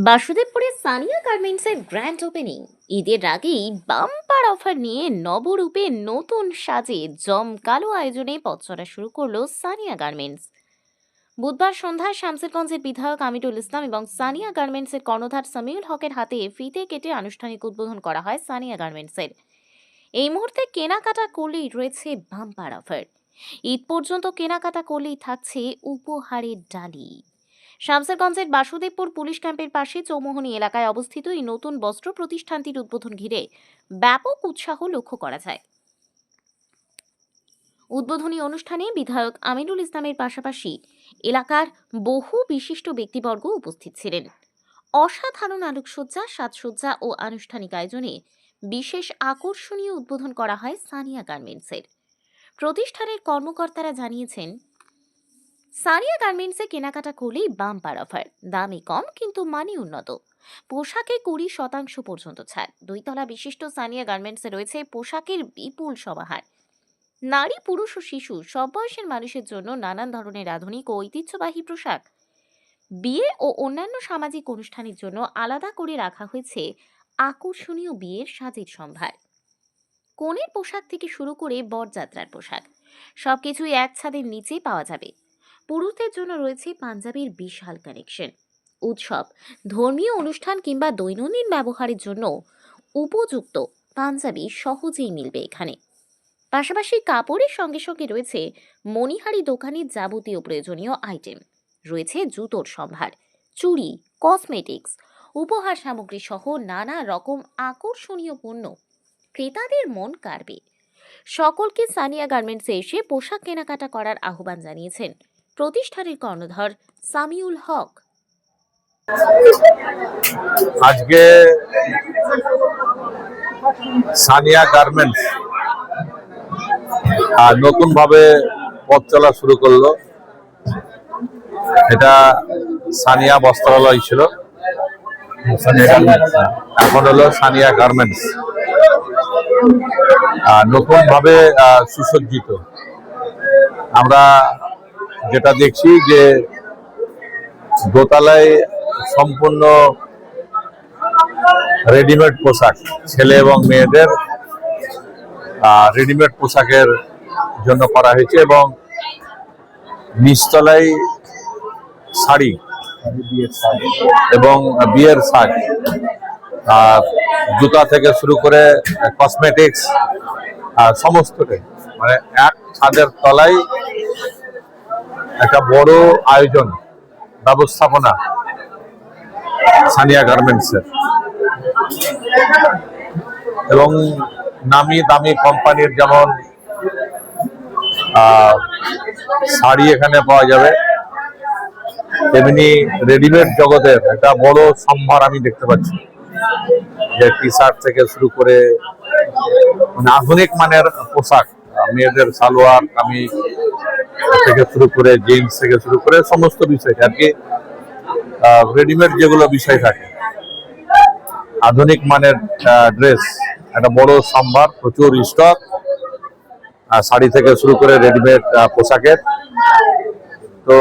বাসুদেবপুরে সানিয়া গার্মেন্টসের grand opening. ঈদের আগেই বাম্পার অফার নিয়ে নবরূপে নতুন সাজে জমকালো আয়োজনে পথচলা শুরু করলো সানিয়া গার্মেন্টস। বুধবার সন্ধ্যায় শামসেরগঞ্জের বিধায়ক আমিরুল ইসলাম এবং সানিয়া গার্মেন্টসের কর্ণধার সামিউল হকের হাতে ফিতে কেটে আনুষ্ঠানিক উদ্বোধন করা হয় সানিয়া গার্মেন্টসের। এই মুহূর্তে কেনাকাটা করলেই রয়েছে বাম্পার অফার। ঈদ পর্যন্ত কেনাকাটা করলেই থাকছে উপহারের ডালি। শামসেরগঞ্জের বাসুদেবপুর পুলিশ ক্যাম্পের পাশে চৌমোহনী এলাকায় অবস্থিত এই নতুন বস্ত্র প্রতিষ্ঠানটির উদ্বোধন ঘিরে ব্যাপক উৎসাহ লক্ষ্য করা যায়। উদ্বোধনী অনুষ্ঠানে বিধায়ক আমিরুল ইসলামের পাশাপাশি এলাকার বহু বিশিষ্ট ব্যক্তিবর্গ উপস্থিত ছিলেন। অসাধারণ আলোকসজ্জা, সাজসজ্জা ও আনুষ্ঠানিক আয়োজনে বিশেষ আকর্ষণীয় উদ্বোধন করা হয় সানিয়া গার্মেন্টসের। প্রতিষ্ঠানের কর্মকর্তারা জানিয়েছেন, সানিয়া গার্মেন্টসে কেনাকাটা করলেই বাম্পার অফার, দামে কম কিন্তু মানে উন্নত। পোশাকে 20% পর্যন্ত ছাড়। 2 তলা বিশিষ্ট সানিয়া গার্মেন্টসে রয়েছে পোশাকের বিপুল সমাহার। নারী, পুরুষ ও শিশু সব বয়সের মানুষের জন্য নানান ধরনের আধুনিক ও ঐতিহ্যবাহী পোশাক। বিয়ে ও অন্যান্য সামাজিক অনুষ্ঠানের জন্য আলাদা করে রাখা হয়েছে আকর্ষণীয় বিয়ের সাজের সম্ভার। কনের পোশাক থেকে শুরু করে বরযাত্রার পোশাক, সবকিছুই এক ছাদের নিচে পাওয়া যাবে। পুরুষদের জন্য রয়েছে পাঞ্জাবির বিশাল কালেকশন। উৎসব, ধর্মীয় অনুষ্ঠান কিংবা দৈনন্দিন ব্যবহারের জন্য উপযুক্ত পাঞ্জাবি সহজেই মিলবে এখানে। পাশাপাশি কাপড়ের সঙ্গে সঙ্গে রয়েছে মণিহারি দোকানের যাবতীয় প্রয়োজনীয় আইটেম। রয়েছে জুতোর সম্ভার, চুড়ি, কসমেটিক্স, উপহার সামগ্রী সহ নানা রকম আকর্ষণীয় পণ্য। ক্রেতাদের মন কাড়বে। সকলকে সানিয়া গার্মেন্টসে এসে পোশাক কেনাকাটা করার আহ্বান জানিয়েছেন প্রতিষ্ঠানের কর্ণধার সামিউল হক। আজকে সানিয়া গার্মেন্টস নতুন ভাবে পথ চলা শুরু করলো। এটা সানিয়া বস্ত্রালয় ছিল, এখন হলো সানিয়া গার্মেন্টস। নতুন ভাবে সুসজ্জিত। আমরা যেটা দেখছি যে দোতলায় সম্পূর্ণ রেডিমেড পোশাক, ছেলে এবং মেয়েদের রেডিমেড পোশাকের জন্য করা হয়েছে এবং নিচতলায় শাড়ি এবং বিয়ের শাড়ি, জুতা থেকে শুরু করে কসমেটিক্স সমস্তটাই, মানে এক ছাদের তলায় একটা বড় আয়োজন ব্যবস্থাপনা সানিয়া গার্মেন্টসের। এবং নামি দামি কোম্পানির যেমন শাড়ি এখানে পাওয়া যাবে, তেমনি রেডিমেড জগতের একটা বড় সম্ভার আমি দেখতে পাচ্ছি। যে টি শার্ট থেকে শুরু করে আধুনিক মানের পোশাক, মেয়েদের সালোয়ার কামিজ থেকে শুরু করে জিন্স থেকে শুরু করে সমস্ত বিষয় আর কি, রেডিমেড যেগুলো বিষয় থাকে, আধুনিক মানের ড্রেস, একটা বড় সম্ভার, প্রচুর স্টক, শাড়ি থেকে শুরু করে রেডিমেড পোশাকের। তো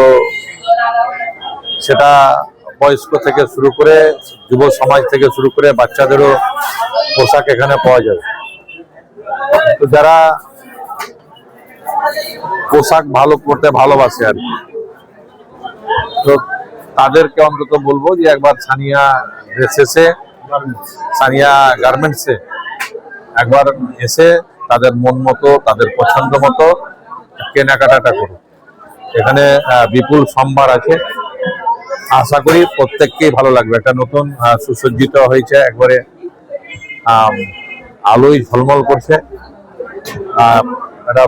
সেটা বয়স্ক থেকে শুরু করে যুব সমাজ থেকে শুরু করে বাচ্চাদেরও পোশাক এখানে পাওয়া যাবে। তো যারা পোশাক ভালো পরতে ভালোবাসে আর কি, তো তাদেরকে অন্তত বলবো যে একবার সানিয়া ড্রেসেসে, সানিয়া গার্মেন্টসে একবার এসে তাদের মন মতো, তাদের পছন্দ মতো কেনাকাটাটা করুন। এখানে বিপুল সম্ভার আছে। আশা করি প্রত্যেককেই ভালো লাগবে। একটা নতুন সুসজ্জিত হয়েছে, একবারে আলোয় ঝলমল করছে। একটা